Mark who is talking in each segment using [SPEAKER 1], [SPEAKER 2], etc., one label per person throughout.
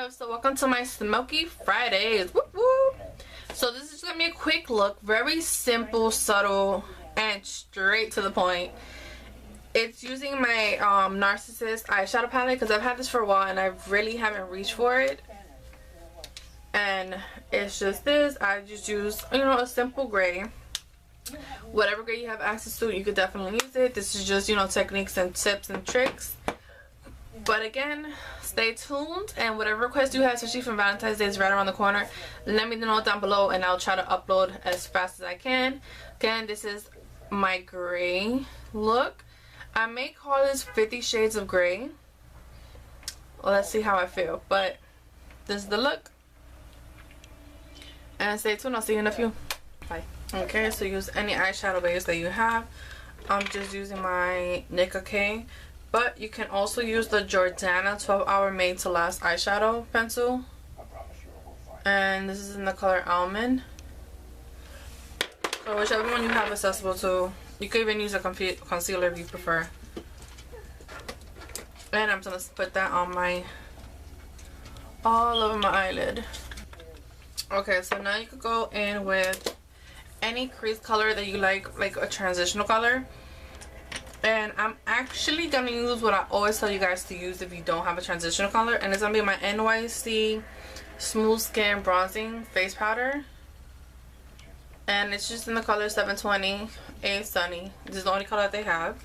[SPEAKER 1] Love, so welcome to my Smoky Fridays. Whoop, whoop. So this is gonna be a quick look, very simple, subtle, and straight to the point. It's using my Narcissist eyeshadow palette because I've had this for a while and I really haven't reached for it. And it's just this. I just use, a simple gray. Whatever gray you have access to, you could definitely use it. This is just, techniques and tips and tricks. But again, stay tuned, and whatever request you have, especially from Valentine's Day, is right around the corner. Let me know down below and I'll try to upload as fast as I can. Again, this is my gray look. I may call this 50 Shades of Gray. Well, let's see how I feel. But this is the look. And stay tuned. I'll see you in a few. Bye. Okay, so use any eyeshadow base that you have. I'm just using my Nicka K. But you can also use the Jordana 12 Hour Made to Last eyeshadow pencil. And this is in the color Almond. So whichever one you have accessible to. You could even use a concealer if you prefer. And I'm going to put that on all over my eyelid. Okay, so now you could go in with any crease color that you like a transitional color. And I'm actually going to use what I always tell you guys to use if you don't have a transitional color. And it's going to be my NYC Smooth Skin Bronzing Face Powder. And it's just in the color 720 A Sunny. This is the only color that they have.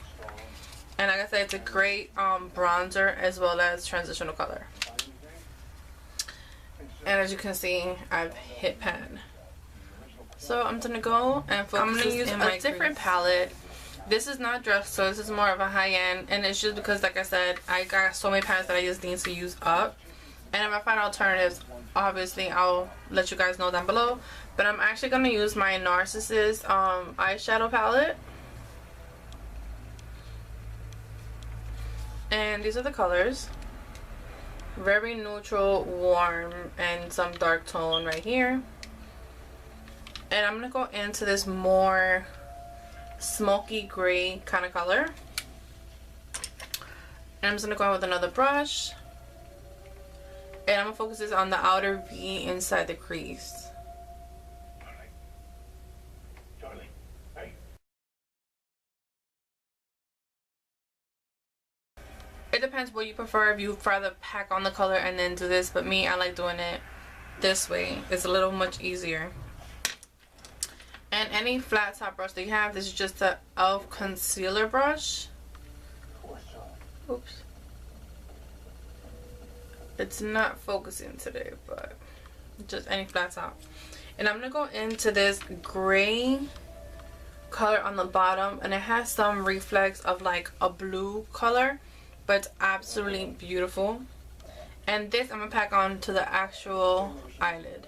[SPEAKER 1] And like I said, it's a great bronzer as well as transitional color. And as you can see, I've hit pan. So I'm going to go and focus. I'm going to use a different palette. This is not dress, so this is more of a high-end, and it's just because, like I said, I got so many palettes that I just need to use up. And if I find alternatives, obviously I'll let you guys know down below. But I'm actually going to use my Narcissist eyeshadow palette. And these are the colors. Very neutral, warm, and some dark tone right here. And I'm going to go into this more smoky gray kind of color. And I'm just going to go in with another brush. And I'm going to focus this on the outer V inside the crease. It depends what you prefer. If you rather pack on the color and then do this, but me, I like doing it this way. It's a little much easier. And any flat top brush that you have, this is just a e.l.f. concealer brush. Oops. It's not focusing today, but just any flat top. And I'm going to go into this gray color on the bottom. And it has some reflex of like a blue color. But it's absolutely beautiful. And this I'm going to pack on to the actual eyelid.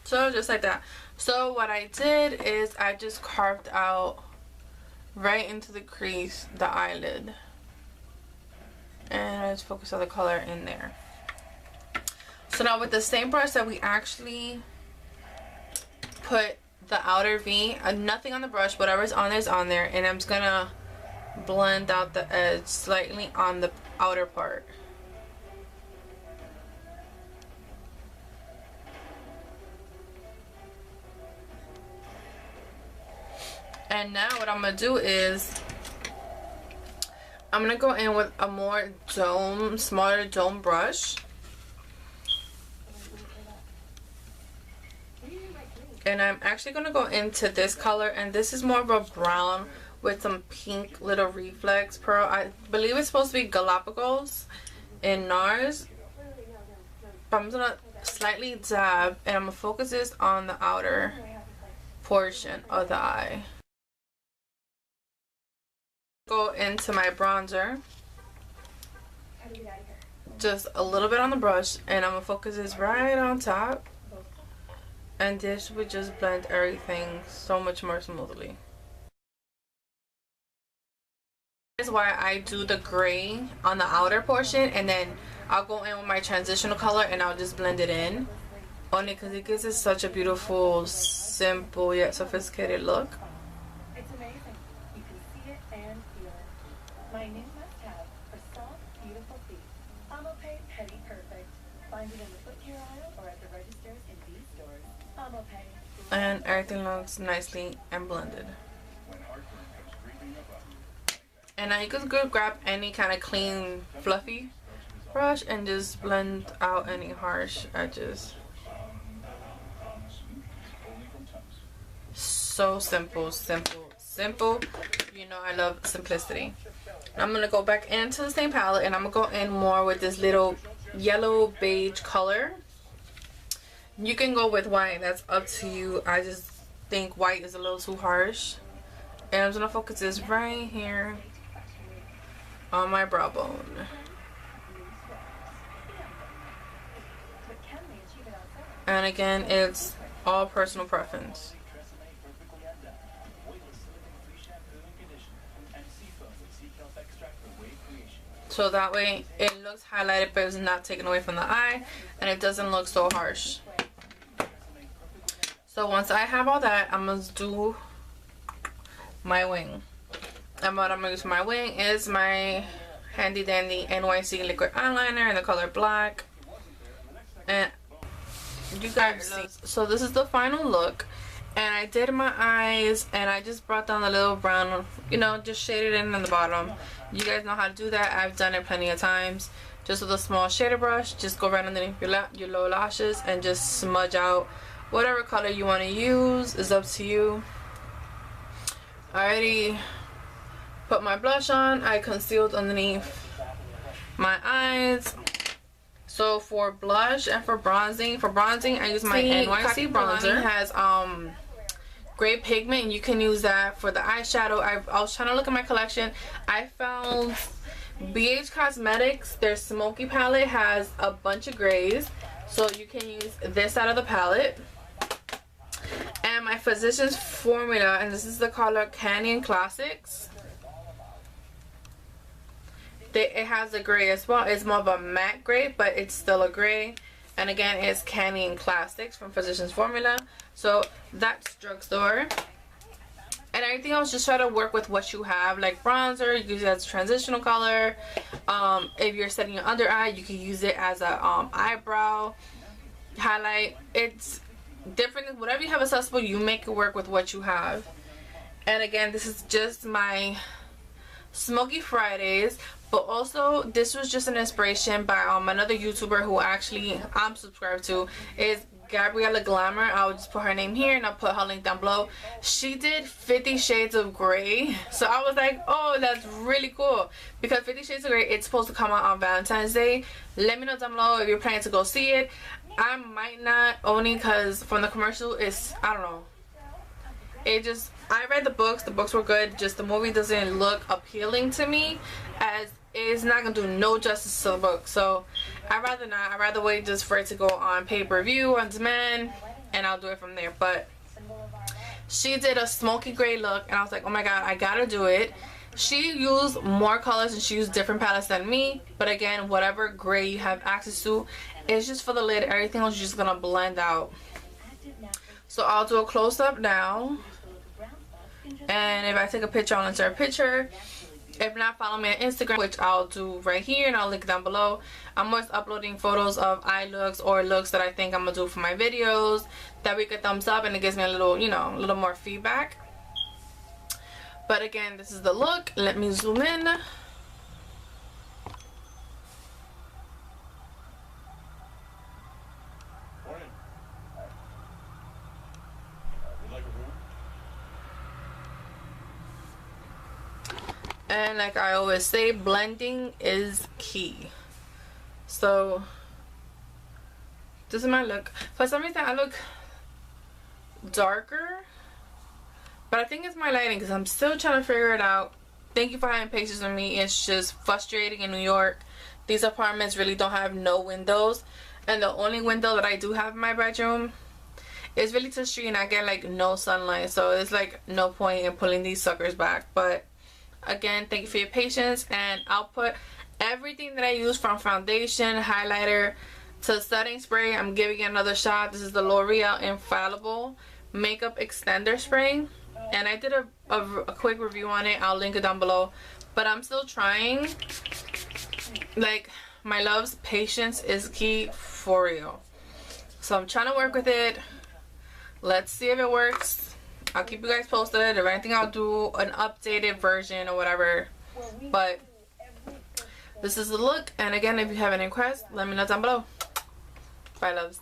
[SPEAKER 1] So just like that. So what I did is I just carved out right into the crease the eyelid. And I just focus on the color in there. So now with the same brush that we actually put the outer V, nothing on the brush, whatever's on there is on there. And I'm just going to blend out the edge slightly on the outer part. And now what I'm going to do is I'm going to go in with a more smaller dome brush. And I'm actually going to go into this color. And this is more of a brown with some pink little reflex pearl. I believe it's supposed to be Galapagos in NARS. But I'm going to slightly dab. And I'm going to focus this on the outer portion of the eye. Go into my bronzer, just a little bit on the brush, and I'm gonna focus this right on top, and this would just blend everything so much more smoothly. This is why I do the gray on the outer portion, and then I'll go in with my transitional color and I'll just blend it in. only because it gives it such a beautiful, simple yet sophisticated look.
[SPEAKER 2] It's amazing. You can see it and feel it. My new must-have for soft, beautiful feet. Amopay Petty Perfect. Find it in the foot care aisle or at the registers in these stores. Amopay.
[SPEAKER 1] And everything looks nicely and blended. And now you can go grab any kind of clean, fluffy brush and just blend out any harsh edges. So simple, simple, simple. You know I love simplicity. I'm gonna go back into the same palette and I'm gonna go in more with this little yellow beige color. You can go with white, that's up to you. I just think white is a little too harsh. And I'm gonna focus this right here on my brow bone. And again, it's all personal preference. So that way it looks highlighted but it's not taken away from the eye and it doesn't look so harsh. So once I have all that, I'm going to do my wing. And what I'm going to use for my wing is my handy dandy NYC liquid eyeliner in the color black. And you guys see, so this is the final look. And I did my eyes and I just brought down the little brown, you know, just shaded in the bottom. You guys know how to do that. I've done it plenty of times. Just with a small shader brush, just go right underneath your lower lashes and just smudge out whatever color you want to use. Is up to you. I already put my blush on. I concealed underneath my eyes. So for blush and for bronzing I use my NYC bronzer. It has gray pigment and you can use that for the eyeshadow. I was trying to look at my collection. I found BH Cosmetics, their Smoky palette has a bunch of grays. So you can use this out of the palette. And my Physicians Formula, and this is the color Canyon Classics. It has a gray as well. It's more of a matte gray, but it's still a gray. And again, it's Canyon Classics from Physicians Formula. So that's drugstore. And everything else, just try to work with what you have. Like bronzer, you can use it as a transitional color. If you're setting your under eye, you can use it as a eyebrow highlight. It's different. Whatever you have accessible, you make it work with what you have. And again, this is just my Smoky Fridays. But also, this was just an inspiration by another YouTuber who actually I'm subscribed to. Is Gabriella Glamour. I'll just put her name here and I'll put her link down below. She did 50 Shades of Grey. So I was like, oh, that's really cool. Because 50 Shades of Grey, it's supposed to come out on Valentine's Day. Let me know down below if you're planning to go see it. I might not, only because from the commercial, it's, I don't know. It just, I read the books were good. Just the movie doesn't look appealing to me, as it's not gonna do no justice to the book. So I'd rather not. I'd rather wait just for it to go on pay-per-view on demand and I'll do it from there. But she did a smoky gray look and I was like, oh my god, I gotta do it. She used more colors and she used different palettes than me, but again, whatever gray you have access to, it's just for the lid. Everything else is just gonna blend out. So I'll do a close-up now, and if I take a picture, I'll insert a picture. If not, follow me on Instagram, which I'll do right here and I'll link down below. I'm always uploading photos of eye looks or looks that I think I'm gonna do for my videos that we could thumbs up, and it gives me a little, you know, a little more feedback. But again, this is the look. Let me zoom in. And like I always say, blending is key. So this is my look. For some reason I look darker, but I think it's my lighting because I'm still trying to figure it out. Thank you for having patience with me. It's just frustrating in New York. These apartments really don't have no windows, and the only window that I do have in my bedroom is really to the street, and I get like no sunlight, so it's like no point in pulling these suckers back. But again, thank you for your patience, and I'll put everything that I use from foundation, highlighter, To setting spray, I'm giving it another shot. This is the L'Oreal Infallible Makeup Extender Spray. And I did a quick review on it. I'll link it down below. But I'm still trying. Like, my loves, patience is key for real. So I'm trying to work with it. Let's see if it works. I'll keep you guys posted. If anything, I'll do an updated version or whatever. But this is the look. And again, if you have any requests, let me know down below. Bye, loves.